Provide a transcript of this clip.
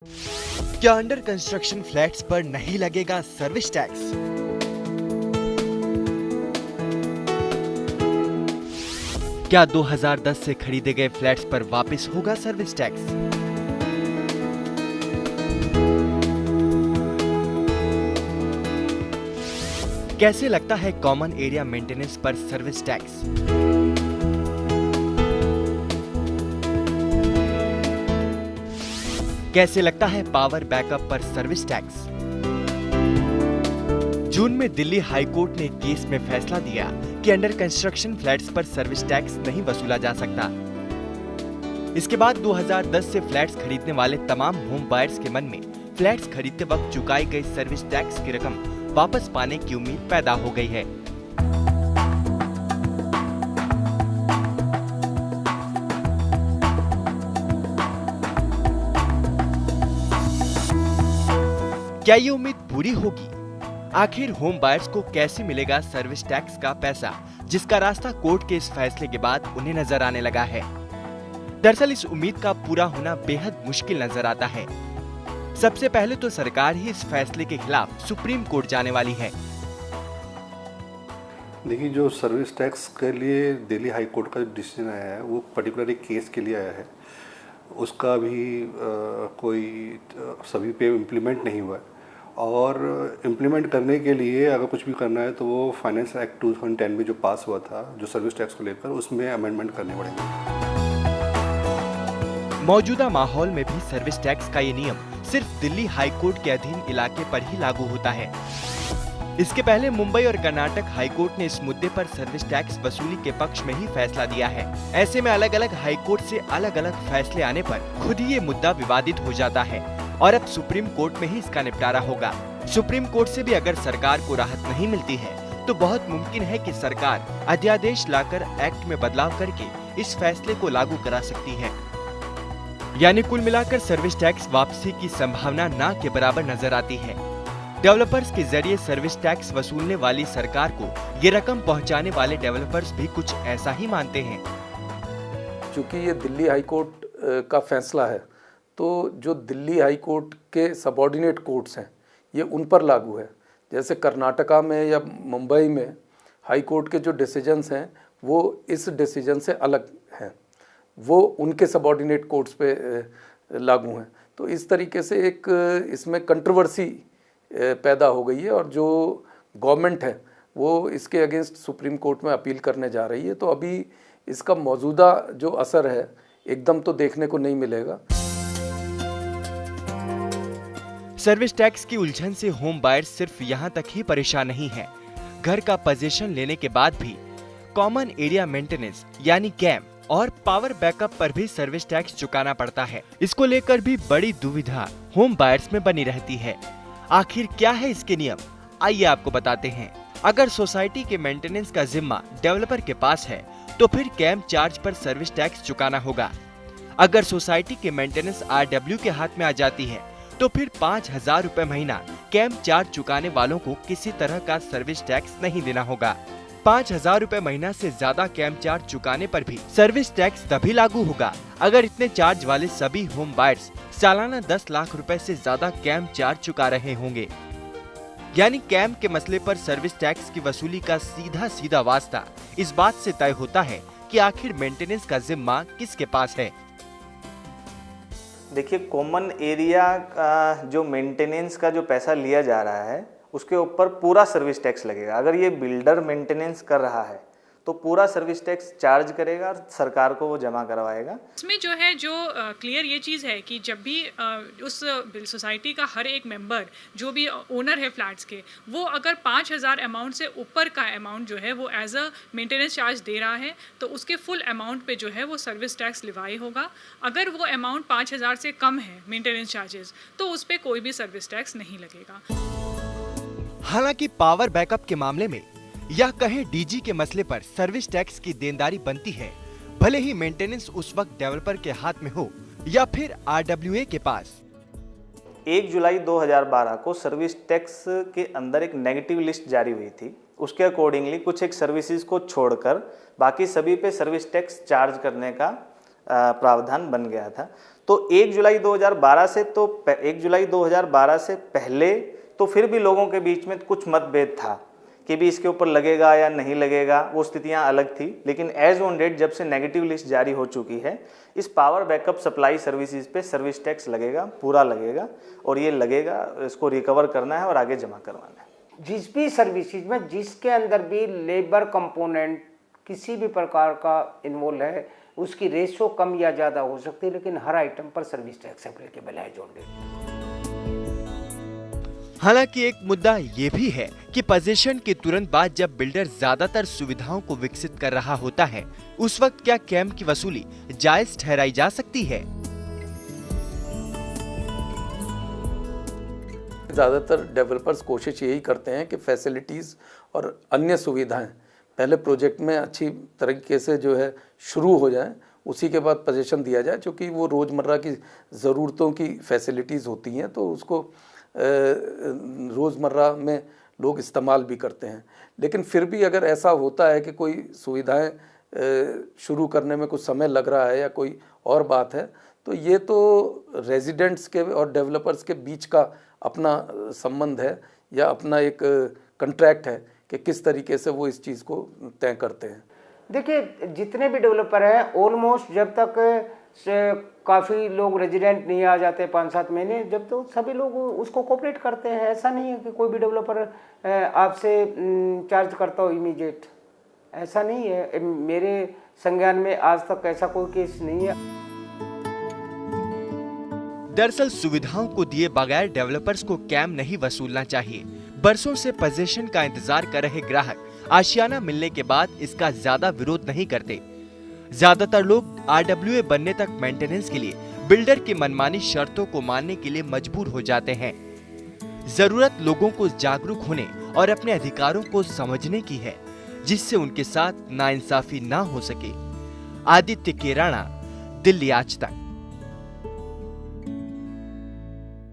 क्या under construction flats पर नहीं लगेगा सर्विस टैक्स? क्या 2010 से खरीदे गए फ्लैट्स पर वापस होगा सर्विस टैक्स? कैसे लगता है कॉमन एरिया मेंटेनेंस पर सर्विस टैक्स? कैसे लगता है पावर बैकअप पर सर्विस टैक्स? जून में दिल्ली हाई कोर्ट ने केस में फैसला दिया कि अंडर कंस्ट्रक्शन फ्लैट्स पर सर्विस टैक्स नहीं वसूला जा सकता। इसके बाद 2010 से फ्लैट्स खरीदने वाले तमाम होम बायर्स के मन में फ्लैट्स खरीदते वक्त चुकाई गई सर्विस टैक्स की रकम वापस पाने की उम्मीद पैदा हो गई है। क्या ये उम्मीद पूरी होगी? आखिर होम बायर्स को कैसे मिलेगा सर्विस टैक्स का पैसा, जिसका रास्ता कोर्ट के इस फैसले के बाद उन्हें नजर आने लगा है। दरअसल इस उम्मीद का पूरा होना बेहद मुश्किल नजर आता है। सबसे पहले तो सरकार ही इस फैसले के खिलाफ सुप्रीम कोर्ट जाने वाली है। देखिए, जो सर्विस टैक्स के लिए दिल्ली हाई कोर्ट का जो डिसीजन आया है वो पर्टिकुलर एक केस के लिए आया है। उसका भी कोई सभी पे इम्प्लीमेंट नहीं हुआ है, और इम्प्लीमेंट करने के लिए अगर कुछ भी करना है तो वो फाइनेंस एक्ट 2010 में जो पास हुआ था जो सर्विस टैक्स को लेकर, उसमें अमेंडमेंट करने पड़ेंगे। मौजूदा माहौल में भी सर्विस टैक्स का ये नियम सिर्फ दिल्ली हाई कोर्ट के अधीन इलाके पर ही लागू होता है। इसके पहले मुंबई और कर्नाटक हाई कोर्ट ने इस मुद्दे पर सर्विस टैक्स वसूली के पक्ष में ही फैसला दिया है। ऐसे में अलग अलग हाई कोर्ट से अलग अलग फैसले आने पर खुद ही ये मुद्दा विवादित हो जाता है और अब सुप्रीम कोर्ट में ही इसका निपटारा होगा। सुप्रीम कोर्ट से भी अगर सरकार को राहत नहीं मिलती है तो बहुत मुमकिन है कि सरकार अध्यादेश लाकर एक्ट में बदलाव करके इस फैसले को लागू करा सकती है। यानी कुल मिलाकर सर्विस टैक्स वापसी की संभावना ना के बराबर नजर आती है। डेवलपर्स के जरिए सर्विस टैक्स वसूलने वाली सरकार को ये रकम पहुंचाने वाले डेवलपर्स भी कुछ ऐसा ही मानते हैं। चूंकि ये दिल्ली हाई कोर्ट का फैसला है, तो जो दिल्ली हाई कोर्ट के सबऑर्डिनेट कोर्ट्स हैं ये उन पर लागू है। जैसे कर्नाटका में या मुंबई में हाई कोर्ट के जो डिसीजंस हैं वो इस डिसीजन से अलग हैं, वो उनके सबऑर्डिनेट कोर्ट्स पे लागू हैं। तो इस तरीके से एक इसमें कंट्रोवर्सी पैदा हो गई है, और जो गवर्नमेंट है वो इसके अगेंस्ट सुप्रीम कोर्ट में अपील करने जा रही है। तो अभी इसका मौजूदा जो असर है एकदम तो देखने को नहीं मिलेगा। सर्विस टैक्स की उलझन से होम बायर्स सिर्फ यहाँ तक ही परेशान नहीं है। घर का पोजीशन लेने के बाद भी कॉमन एरिया मेंटेनेंस यानी कैम और पावर बैकअप पर भी सर्विस टैक्स चुकाना पड़ता है। इसको लेकर भी बड़ी दुविधा होम बायर्स में बनी रहती है। आखिर क्या है इसके नियम, आइए आपको बताते हैं। अगर सोसाइटी के मेंटेनेंस का जिम्मा डेवलपर के पास है तो फिर कैम चार्ज पर सर्विस टैक्स चुकाना होगा। अगर सोसाइटी के मेंटेनेंस RW के हाथ में आ जाती है तो फिर 5,000 रुपए महीना कैम चार्ज चुकाने वालों को किसी तरह का सर्विस टैक्स नहीं देना होगा। 5,000 रुपए महीना से ज्यादा कैम चार्ज चुकाने पर भी सर्विस टैक्स तभी लागू होगा अगर इतने चार्ज वाले सभी होम बायर्स सालाना 10 लाख रुपए से ज्यादा कैम चार्ज चुका रहे होंगे। यानी कैम के मसले पर सर्विस टैक्स की वसूली का सीधा सीधा वास्ता इस बात से तय होता है कि आखिर मेंटेनेंस का जिम्मा किसके पास है। देखिए, कॉमन एरिया का जो मेंटेनेंस का जो पैसा लिया जा रहा है उसके ऊपर पूरा सर्विस टैक्स लगेगा। अगर ये बिल्डर मेंटेनेंस कर रहा है तो पूरा सर्विस टैक्स चार्ज करेगा और सरकार को वो जमा करवाएगा। इसमें जो है जो क्लियर ये चीज़ है कि जब भी उस सोसाइटी का हर एक मेंबर जो भी ओनर है फ्लैट्स के, वो अगर 5,000 अमाउंट से ऊपर का अमाउंट जो है वो एज अ मेंटेनेंस चार्ज दे रहा है तो उसके फुल अमाउंट पे जो है वो सर्विस टैक्स लिवाई होगा। अगर वो अमाउंट 5,000 से कम है मेंटेनेंस चार्जेस तो उस पर कोई भी सर्विस टैक्स नहीं लगेगा। हालांकि पावर बैकअप के मामले में या कहें डीजी के मसले पर सर्विस टैक्स की देनदारी बनती है, भले ही मेंटेनेंस उस वक्त डेवलपर के हाथ में हो या फिर RWA के पास। 1 जुलाई 2012 को सर्विस टैक्स के अंदर एक नेगेटिव लिस्ट जारी हुई थी। उसके अकॉर्डिंगली कुछ एक सर्विसेज को छोड़कर बाकी सभी पे सर्विस टैक्स चार्ज करने का प्रावधान बन गया था। तो 1 जुलाई 2012 से पहले तो फिर भी लोगों के बीच में कुछ मतभेद था कि भी इसके ऊपर लगेगा या नहीं लगेगा, वो स्थितियां अलग थी। लेकिन एज ऑन डेट जब से नेगेटिव लिस्ट जारी हो चुकी है, इस पावर बैकअप सप्लाई सर्विसेज पे सर्विस टैक्स लगेगा, पूरा लगेगा, और ये लगेगा, इसको रिकवर करना है और आगे जमा करवाना है। जिस भी सर्विसेज में जिसके अंदर भी लेबर कंपोनेंट किसी भी प्रकार का इन्वॉल्व है, उसकी रेशो कम या ज़्यादा हो सकती है, लेकिन हर आइटम पर सर्विस टैक्स एप्लीकेबल है एज ऑन डेट। हालांकि एक मुद्दा ये भी है कि पोजीशन के तुरंत बाद जब बिल्डर ज्यादातर सुविधाओं को विकसित कर रहा होता है, उस वक्त क्या कैम की वसूली जायज ठहराई जा सकती है? ज़्यादातर डेवलपर्स कोशिश यही करते हैं कि फैसिलिटीज़ और अन्य सुविधाएं पहले प्रोजेक्ट में अच्छी तरीके से जो है शुरू हो जाए, उसी के बाद पोजीशन दिया जाए, क्योंकि वो रोज़मर्रा की ज़रूरतों की फैसिलिटीज़ होती हैं, तो उसको रोज़मर्रा में लोग इस्तेमाल भी करते हैं। लेकिन फिर भी अगर ऐसा होता है कि कोई सुविधाएं शुरू करने में कुछ समय लग रहा है या कोई और बात है, तो ये तो रेजिडेंट्स के और डेवलपर्स के बीच का अपना संबंध है या अपना एक कॉन्ट्रैक्ट है कि किस तरीके से वो इस चीज़ को तय करते हैं। देखिए, जितने भी डेवलपर हैं ऑलमोस्ट जब तक काफ़ी लोग रेजिडेंट नहीं आ जाते 5-7 महीने, जब तो सभी लोग उसको कोऑपरेट करते हैं। ऐसा नहीं है कि कोई भी डेवलपर आपसे चार्ज करता हो इमीडिएट, ऐसा नहीं है। मेरे संज्ञान में आज तक ऐसा कोई केस नहीं है। दरअसल सुविधाओं को दिए बगैर डेवलपर्स को कैम नहीं वसूलना चाहिए। बरसों से पोजीशन का इंतजार कर रहे ग्राहक आशियाना मिलने के बाद इसका ज्यादा विरोध नहीं करते। ज्यादातर लोग RWA बनने तक मेंटेनेंस के लिए बिल्डर की मनमानी शर्तों को मानने के लिए मजबूर हो जाते हैं। जरूरत लोगों को जागरूक होने और अपने अधिकारों को समझने की है, जिससे उनके साथ नाइंसाफी ना हो सके। आदित्य केराणा, दिल्ली आज तक।